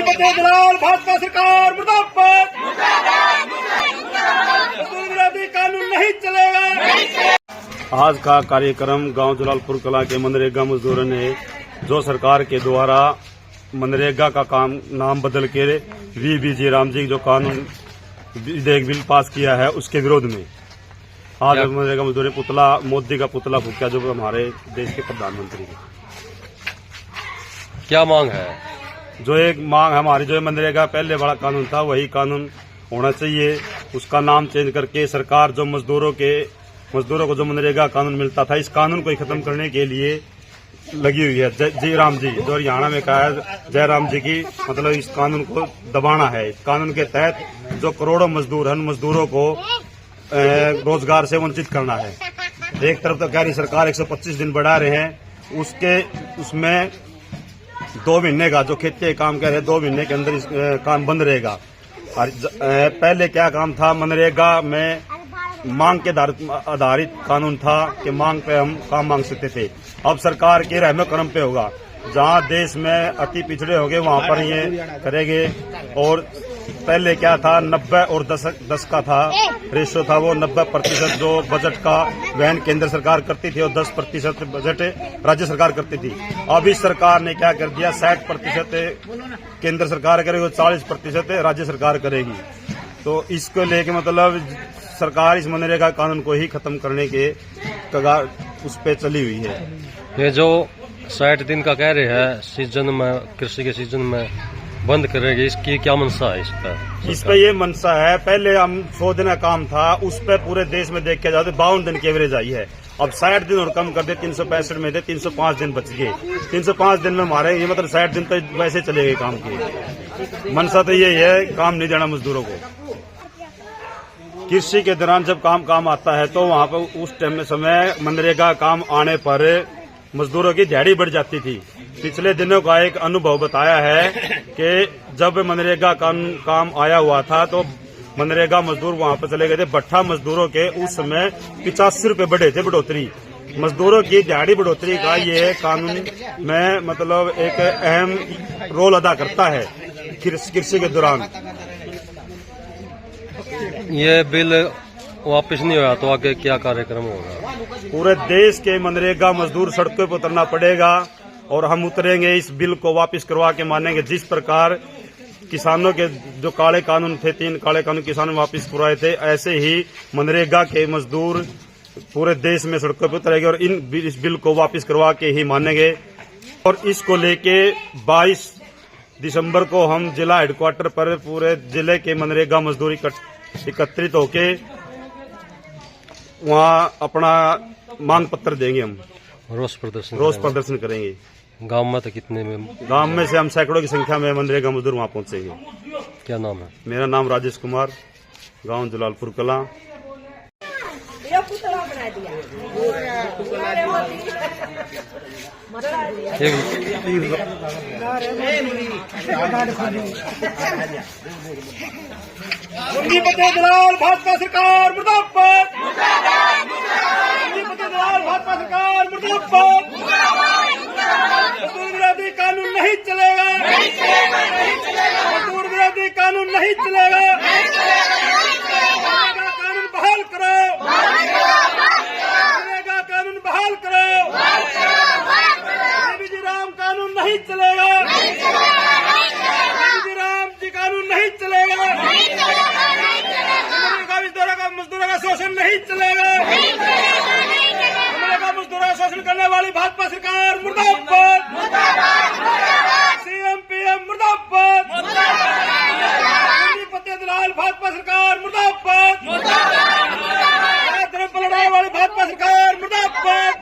दलाल भाजपा सरकार मुर्दाबाद। मजदूर विरोधी कानून नहीं चलेगा। आज का कार्यक्रम गांव जलालपुर कला के मनरेगा मजदूरों ने जो सरकार के द्वारा मनरेगा का काम नाम बदल के वीबीजी राम जी जो कानून विधेयक बिल पास किया है उसके विरोध में आज मनरेगा मजदूर पुतला मोदी का पुतला फूका जो हमारे देश के प्रधानमंत्री है। क्या मांग है? जो एक मांग हमारी जो मनरेगा पहले वाला कानून था वही कानून होना चाहिए। उसका नाम चेंज करके सरकार जो मजदूरों को जो मनरेगा कानून मिलता था इस कानून को खत्म करने के लिए लगी हुई है। जय राम जी जो हरियाणा में कहा है जय राम जी की मतलब इस कानून को दबाना है। इस कानून के तहत जो करोड़ों मजदूर हैं मजदूरों को रोजगार से वंचित करना है। एक तरफ तो कह रही सरकार 125 दिन बढ़ा रहे हैं उसमें 2 महीने का जो खेती काम कह रहे हैं 2 महीने के अंदर इस काम बंद रहेगा। और पहले क्या काम था मनरेगा में मांग के आधारित कानून था कि मांग पे हम काम मांग सकते थे। अब सरकार के रहम करम पे होगा। जहां देश में अति पिछड़े होंगे वहां पर ये करेंगे। और पहले क्या था 90 और 10 का था रेशो था वो 90% जो बजट का वहन केंद्र सरकार करती थी और 10% बजट राज्य सरकार करती थी। अब इस सरकार ने क्या कर दिया 60% केंद्र सरकार करेगी 40% राज्य सरकार करेगी। तो इसको लेके मतलब सरकार इस मनरेगा कानून को ही खत्म करने के कगार उस पे चली हुई है। ये जो 60 दिन का कह रहे हैं सीजन में कृषि के सीजन में बंद करेगी इसकी क्या मंशा है? इस पे ये मंशा है पहले हम 100 दिन का काम था उस पे पूरे देश में देख के जाते 52 दिन की एवरेज आई है। अब 60 दिन और कम कर दे 365 में दे 305 दिन बच गए। 305 दिन में हमारे ये मतलब 60 दिन तो वैसे चले गए काम के। मंशा तो यही है काम नहीं देना मजदूरों को। कृषि के दौरान जब काम आता है तो वहां पर उस टाइम में समय मनरेगा काम आने पर मजदूरों की दिहाड़ी बढ़ जाती थी। पिछले दिनों का एक अनुभव बताया है कि जब मनरेगा काम आया हुआ था तो मनरेगा मजदूर वहां पर चले गए थे। भट्ठा मजदूरों के उस समय 85 रुपए बढ़े थे बढ़ोतरी। मजदूरों की दिहाड़ी बढ़ोतरी का ये कानून में मतलब एक अहम रोल अदा करता है कृषि के दौरान। ये बिल वापस नहीं हुआ तो आगे क्या कार्यक्रम होगा? पूरे देश के मनरेगा मजदूर सड़कों पर उतरना पड़ेगा और हम उतरेंगे इस बिल को वापस करवा के मानेंगे। जिस प्रकार किसानों के जो काले कानून थे 3 काले कानून किसानों ने वापस करवाए थे ऐसे ही मनरेगा के मजदूर पूरे देश में सड़कों पर उतरेंगे और इस बिल को वापस करवा के ही मानेंगे। और इसको लेके 22 दिसंबर को हम जिला हेडक्वार्टर पर पूरे जिले के मनरेगा मजदूर एकत्रित होके वहाँ अपना मांग पत्र देंगे। हम रोष प्रदर्शन करेंगे। गांव में तो कितने में? गांव में से हम सैकड़ों की संख्या में मनरेगा मजदूर वहाँ पहुंचेंगे। क्या नाम है? मेरा नाम राजेश कुमार, गांव जलालपुर कला। दलाल भाजपा सरकार मुर्दाबाद। दलाल भाजपा सरकार मुर्दाबाद। मजदूर विरोधी कानून नहीं चलेगा। मजदूर विरोधी कानून नहीं चलेगा। कानून बहाल करो। मनरेगा कानून बहाल करो। वीबीजी राम कानून नहीं चलेगा। वीबीजी राम जी कानून नहीं चलेगा। मजदूरों का शोषण नहीं चलेगा। मजदूरों का शोषण करने वाली भाजपा सरकार मुर्दाबाद। सीएम पीएम मुर्दाबाद। दलाल भाजपा सरकार मुर्दाबाद। धर्म पर लड़ाई वाली भाजपा सरकार मुर्दाबाद।